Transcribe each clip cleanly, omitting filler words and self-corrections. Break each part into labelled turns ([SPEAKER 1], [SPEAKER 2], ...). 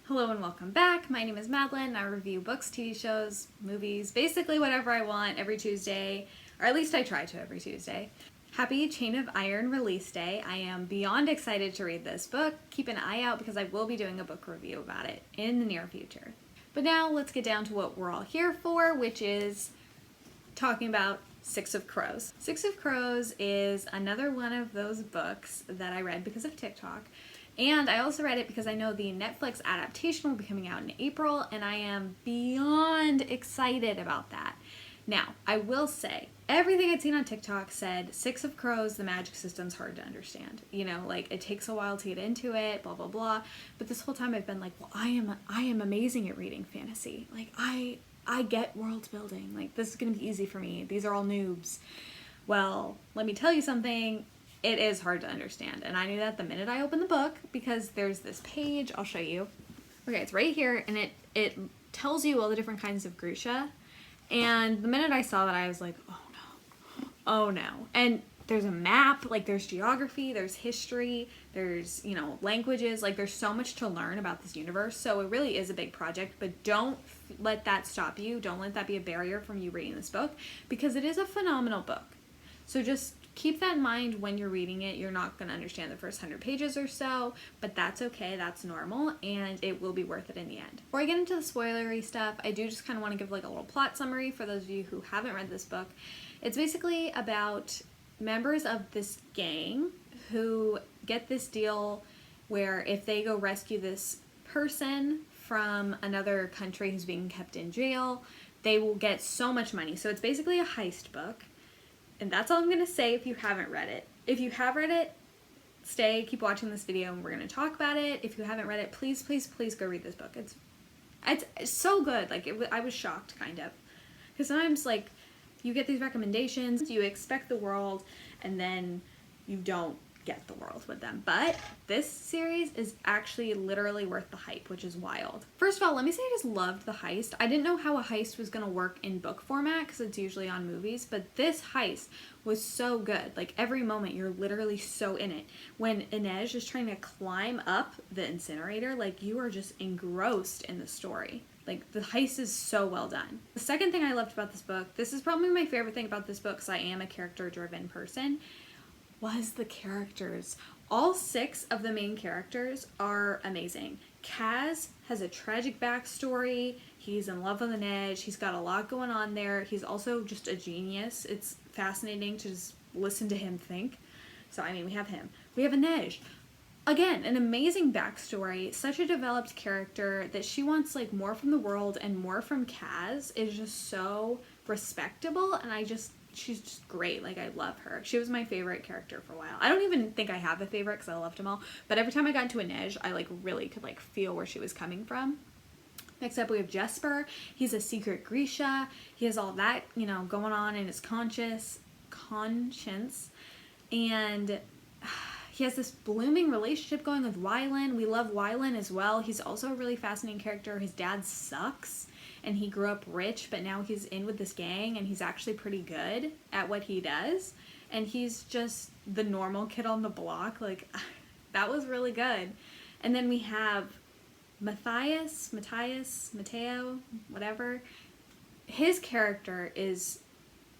[SPEAKER 1] Hello and welcome back. My name is Madeline. I review books, TV shows, movies, basically whatever I want every Tuesday, or at least I try to every Tuesday. Happy Chain of Iron release day. I am beyond excited to read this book. Keep an eye out because I will be doing a book review about it in the near future. But now let's get down to what we're all here for, which is talking about Six of Crows. Six of Crows is another one of those books that I read because of TikTok. And I also read it because I know the Netflix adaptation will be coming out in April, and I am beyond excited about that. Now, I will say, everything I'd seen on TikTok said, Six of Crows, the magic system's hard to understand. You know, like, it takes a while to get into it, blah, blah, blah. But this whole time I've been like, well, I am amazing at reading fantasy. Like, I get world building. Like, this is gonna be easy for me. These are all noobs. Well, let me tell you something. It is hard to understand, and I knew that the minute I opened the book because there's this page, I'll show you. Okay, it's right here, and it tells you all the different kinds of Grusha, and the minute I saw that, I was like, oh no. And there's a map, like there's geography, there's history, there's, you know, languages, like there's so much to learn about this universe, so it really is a big project, but don't let that stop you, don't let that be a barrier from you reading this book, because it is a phenomenal book. So just keep that in mind when you're reading it. You're not going to understand the first 100 pages or so, but that's okay, that's normal, and it will be worth it in the end. Before I get into the spoilery stuff, I do just kind of want to give like a little plot summary for those of you who haven't read this book. It's basically about members of this gang who get this deal where if they go rescue this person from another country who's being kept in jail, they will get so much money. So it's basically a heist book. And that's all I'm going to say if you haven't read it. If you have read it, stay, keep watching this video, and we're going to talk about it. If you haven't read it, please, please, please go read this book. It's so good. Like, I was shocked, kind of. Because sometimes, like, you get these recommendations, you expect the world, and then you don't get the world with them. But this series is actually literally worth the hype, which is wild. First of all, let me say I just loved the heist. I didn't know how a heist was going to work in book format because it's usually on movies, but this heist was so good. Like, every moment you're literally so in it. When Inej is trying to climb up the incinerator, like, you are just engrossed in the story. Like, the heist is so well done. The second thing I loved about this book, this is probably my favorite thing about this book because I am a character-driven person, was the characters. All 6 of the main characters are amazing. Kaz has a tragic backstory. He's in love with Inej. He's got a lot going on there. He's also just a genius. It's fascinating to just listen to him think. So, I mean, we have him. We have Inej. Again, an amazing backstory. Such a developed character that she wants, like, more from the world and more from Kaz is just so respectable, and she's just great. Like, I love her. She was my favorite character for a while. I don't even think I have a favorite because I loved them all. But every time I got into Inej, I like really could like feel where she was coming from. Next up, we have Jasper. He's a secret Grisha. He has all that, you know, going on in his conscience. And he has this blooming relationship going with Wylan. We love Wylan as well. He's also a really fascinating character. His dad sucks. And he grew up rich, but now he's in with this gang, and he's actually pretty good at what he does. And he's just the normal kid on the block. Like, that was really good. And then we have Matthias, Matteo, whatever. His character is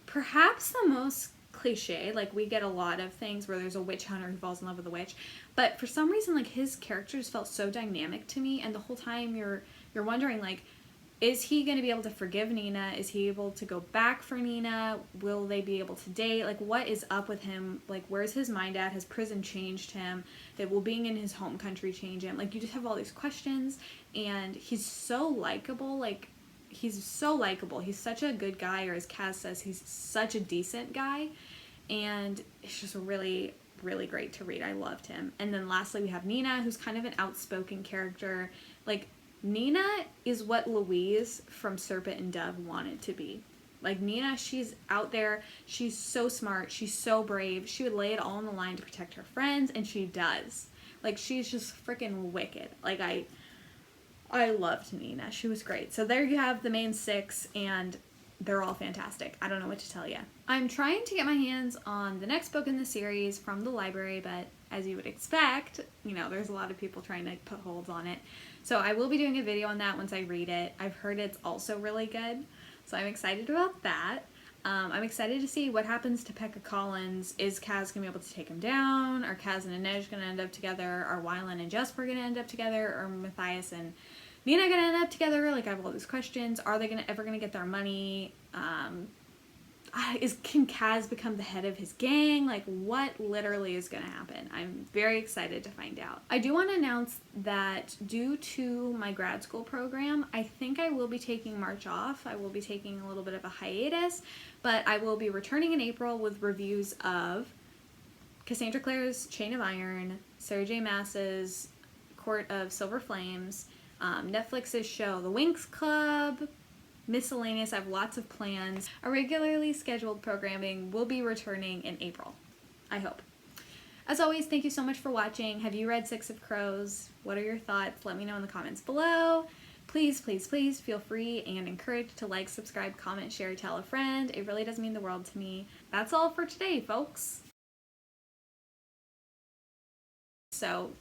[SPEAKER 1] perhaps the most cliche. Like, we get a lot of things where there's a witch hunter who falls in love with a witch. But for some reason, like, his characters felt so dynamic to me, and the whole time you're wondering, like, is he going to be able to forgive Nina? Is he able to go back for Nina? Will they be able to date? Like, what is up with him? Like, where's his mind at? Has prison changed him? Will being in his home country change him? Like, you just have all these questions, and he's so likable. Like, he's so likable. He's such a good guy, or as Kaz says, he's such a decent guy, and it's just really, really great to read. I loved him. And then lastly, we have Nina, who's kind of an outspoken character. Like, Nina is what Louise from Serpent and Dove wanted to be. Like, Nina, she's out there, she's so smart, she's so brave, she would lay it all on the line to protect her friends, and she does. Like, she's just freaking wicked. Like, I loved Nina. She was great. So there you have the main 6, and they're all fantastic. I don't know what to tell you. I'm trying to get my hands on the next book in the series from the library, but as you would expect. You know, there's a lot of people trying to put holds on it. So I will be doing a video on that once I read it. I've heard it's also really good, so I'm excited about that. I'm excited to see what happens to Pekka Collins. Is Kaz going to be able to take him down? Are Kaz and Inej going to end up together? Are Wylan and Jasper going to end up together? Or Matthias and Nina going to end up together? Like, I have all these questions. Are they ever going to get their money? Can Kaz become the head of his gang? Like, what literally is going to happen? I'm very excited to find out. I do want to announce that due to my grad school program, I think I will be taking March off. I will be taking a little bit of a hiatus, but I will be returning in April with reviews of Cassandra Clare's Chain of Iron, Sarah J. Maas's Court of Silver Flames, Netflix's show The Winx Club, miscellaneous. I have lots of plans. Our regularly scheduled programming will be returning in April, I hope. As always, thank you so much for watching. Have you read Six of Crows? What are your thoughts? Let me know in the comments below. Please, please, please feel free and encouraged to like, subscribe, comment, share, tell a friend. It really does mean the world to me. That's all for today, folks. So